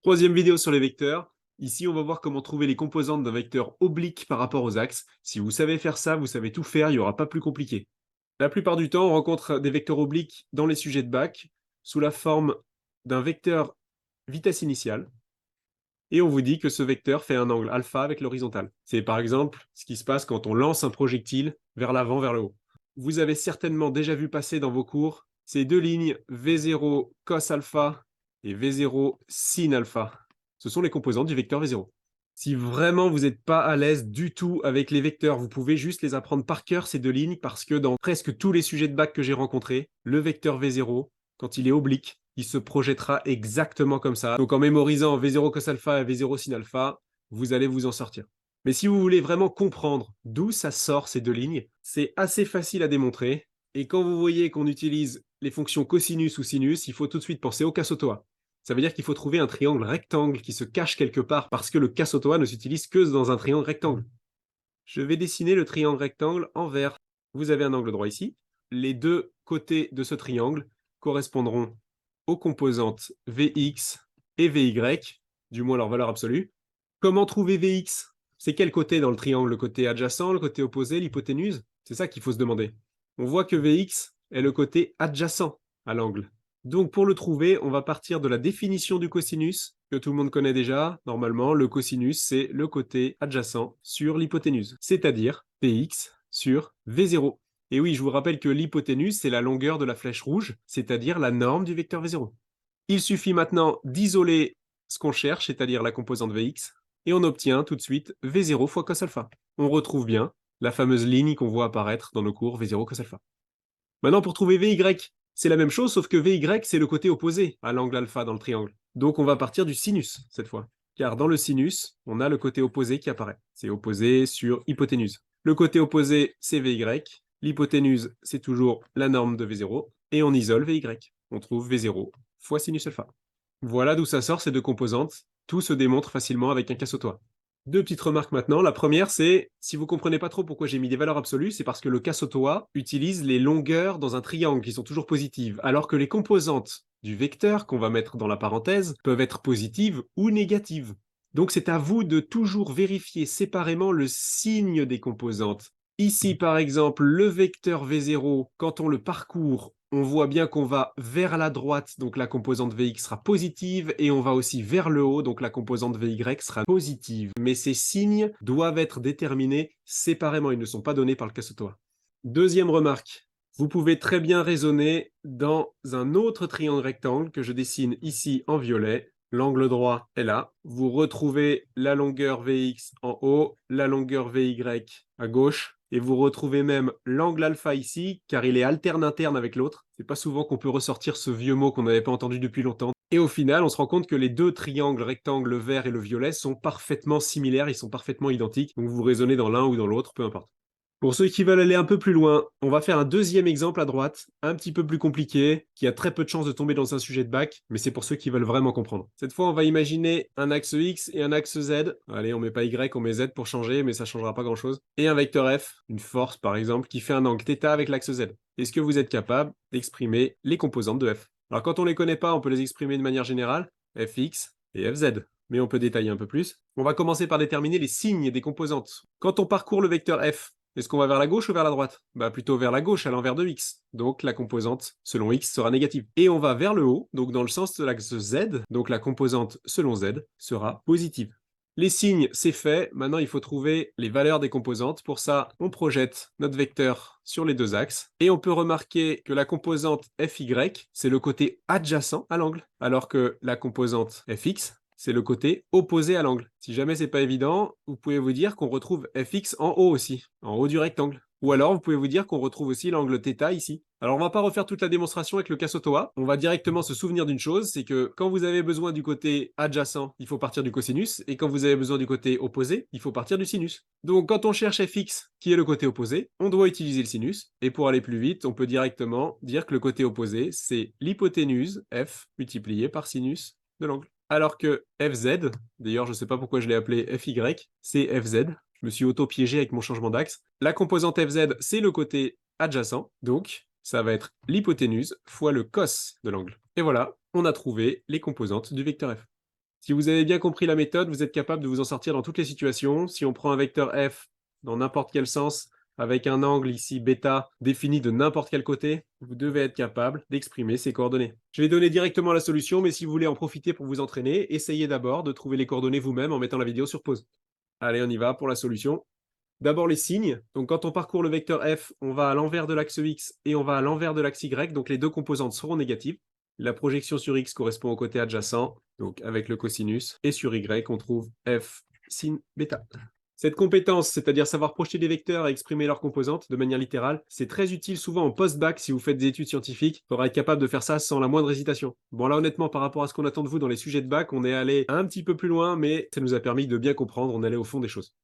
Troisième vidéo sur les vecteurs. Ici, on va voir comment trouver les composantes d'un vecteur oblique par rapport aux axes. Si vous savez faire ça, vous savez tout faire, il n'y aura pas plus compliqué. La plupart du temps, on rencontre des vecteurs obliques dans les sujets de bac sous la forme d'un vecteur vitesse initiale. Et on vous dit que ce vecteur fait un angle alpha avec l'horizontale. C'est par exemple ce qui se passe quand on lance un projectile vers l'avant, vers le haut. Vous avez certainement déjà vu passer dans vos cours ces deux lignes V0 cos alpha et V0 sin alpha. Ce sont les composantes du vecteur V0. Si vraiment vous n'êtes pas à l'aise du tout avec les vecteurs, vous pouvez juste les apprendre par cœur, ces deux lignes, parce que dans presque tous les sujets de bac que j'ai rencontrés, le vecteur V0, quand il est oblique, il se projettera exactement comme ça. Donc en mémorisant V0 cos alpha et V0 sin alpha, vous allez vous en sortir. Mais si vous voulez vraiment comprendre d'où ça sort ces deux lignes, c'est assez facile à démontrer. Et quand vous voyez qu'on utilise les fonctions cosinus ou sinus, il faut tout de suite penser au Casotoa. Ça veut dire qu'il faut trouver un triangle rectangle qui se cache quelque part parce que le Casotoa ne s'utilise que dans un triangle rectangle. Je vais dessiner le triangle rectangle en vert. Vous avez un angle droit ici. Les deux côtés de ce triangle correspondront aux composantes Vx et Vy, du moins leur valeur absolue. Comment trouver Vx? C'est quel côté dans le triangle? Le côté adjacent, le côté opposé, l'hypoténuse? C'est ça qu'il faut se demander. On voit que Vx est le côté adjacent à l'angle. Donc pour le trouver, on va partir de la définition du cosinus, que tout le monde connaît déjà. Normalement, le cosinus, c'est le côté adjacent sur l'hypoténuse, c'est-à-dire Px sur V0. Et oui, je vous rappelle que l'hypoténuse, c'est la longueur de la flèche rouge, c'est-à-dire la norme du vecteur V0. Il suffit maintenant d'isoler ce qu'on cherche, c'est-à-dire la composante Vx, et on obtient tout de suite V0 fois cos alpha. On retrouve bien la fameuse ligne qu'on voit apparaître dans nos cours V0 cos alpha. Maintenant, pour trouver Vy, c'est la même chose, sauf que Vy, c'est le côté opposé à l'angle alpha dans le triangle. Donc on va partir du sinus, cette fois. Car dans le sinus, on a le côté opposé qui apparaît. C'est opposé sur hypoténuse. Le côté opposé, c'est Vy. L'hypoténuse, c'est toujours la norme de V0. Et on isole Vy. On trouve V0 fois sinus alpha. Voilà d'où ça sort ces deux composantes. Tout se démontre facilement avec un Casotoa. Deux petites remarques maintenant. La première, c'est, si vous comprenez pas trop pourquoi j'ai mis des valeurs absolues, c'est parce que le Casotoa utilise les longueurs dans un triangle qui sont toujours positives, alors que les composantes du vecteur qu'on va mettre dans la parenthèse peuvent être positives ou négatives. Donc c'est à vous de toujours vérifier séparément le signe des composantes. Ici, par exemple, le vecteur V0, quand on le parcourt, on voit bien qu'on va vers la droite, donc la composante Vx sera positive, et on va aussi vers le haut, donc la composante Vy sera positive. Mais ces signes doivent être déterminés séparément, ils ne sont pas donnés par le Casotoa. Deuxième remarque, vous pouvez très bien raisonner dans un autre triangle rectangle que je dessine ici en violet. L'angle droit est là. Vous retrouvez la longueur Vx en haut, la longueur Vy à gauche, et vous retrouvez même l'angle alpha ici, car il est alterne-interne avec l'autre. C'est pas souvent qu'on peut ressortir ce vieux mot qu'on n'avait pas entendu depuis longtemps. Et au final, on se rend compte que les deux triangles rectangles, le vert et le violet, sont parfaitement similaires, ils sont parfaitement identiques. Donc vous raisonnez dans l'un ou dans l'autre, peu importe. Pour ceux qui veulent aller un peu plus loin, on va faire un deuxième exemple à droite, un petit peu plus compliqué, qui a très peu de chances de tomber dans un sujet de bac, mais c'est pour ceux qui veulent vraiment comprendre. Cette fois, on va imaginer un axe X et un axe Z. Allez, on met pas Y, on met Z pour changer, mais ça changera pas grand-chose. Et un vecteur F, une force par exemple, qui fait un angle θ avec l'axe Z. Est-ce que vous êtes capable d'exprimer les composantes de F? Alors quand on les connaît pas, on peut les exprimer de manière générale, Fx et Fz. Mais on peut détailler un peu plus. On va commencer par déterminer les signes des composantes. Quand on parcourt le vecteur F, est-ce qu'on va vers la gauche ou vers la droite? Bah plutôt vers la gauche, à l'envers de x. Donc la composante selon x sera négative. Et on va vers le haut, donc dans le sens de l'axe z, donc la composante selon z sera positive. Les signes, c'est fait. Maintenant, il faut trouver les valeurs des composantes. Pour ça, on projette notre vecteur sur les deux axes. Et on peut remarquer que la composante fy, c'est le côté adjacent à l'angle, alors que la composante fx, c'est le côté opposé à l'angle. Si jamais c'est pas évident, vous pouvez vous dire qu'on retrouve fx en haut aussi, en haut du rectangle. Ou alors, vous pouvez vous dire qu'on retrouve aussi l'angle θ ici. Alors, on va pas refaire toute la démonstration avec le Casotoa. On va directement se souvenir d'une chose, c'est que quand vous avez besoin du côté adjacent, il faut partir du cosinus, et quand vous avez besoin du côté opposé, il faut partir du sinus. Donc, quand on cherche fx, qui est le côté opposé, on doit utiliser le sinus, et pour aller plus vite, on peut directement dire que le côté opposé, c'est l'hypoténuse f multipliée par sinus de l'angle. Alors que fz, d'ailleurs je ne sais pas pourquoi je l'ai appelé fy, c'est fz. Je me suis auto-piégé avec mon changement d'axe. La composante fz, c'est le côté adjacent, donc ça va être l'hypoténuse fois le cos de l'angle. Et voilà, on a trouvé les composantes du vecteur f. Si vous avez bien compris la méthode, vous êtes capable de vous en sortir dans toutes les situations. Si on prend un vecteur f dans n'importe quel sens, avec un angle ici bêta défini de n'importe quel côté, vous devez être capable d'exprimer ces coordonnées. Je vais donner directement la solution, mais si vous voulez en profiter pour vous entraîner, essayez d'abord de trouver les coordonnées vous-même en mettant la vidéo sur pause. Allez, on y va pour la solution. D'abord les signes. Donc quand on parcourt le vecteur f, on va à l'envers de l'axe x et on va à l'envers de l'axe y, donc les deux composantes seront négatives. La projection sur x correspond au côté adjacent, donc avec le cosinus, et sur y, on trouve f sin bêta. Cette compétence, c'est-à-dire savoir projeter des vecteurs et exprimer leurs composantes de manière littérale, c'est très utile souvent en post-bac si vous faites des études scientifiques. Il faudra être capable de faire ça sans la moindre hésitation. Bon là honnêtement, par rapport à ce qu'on attend de vous dans les sujets de bac, on est allé un petit peu plus loin, mais ça nous a permis de bien comprendre, on allait au fond des choses.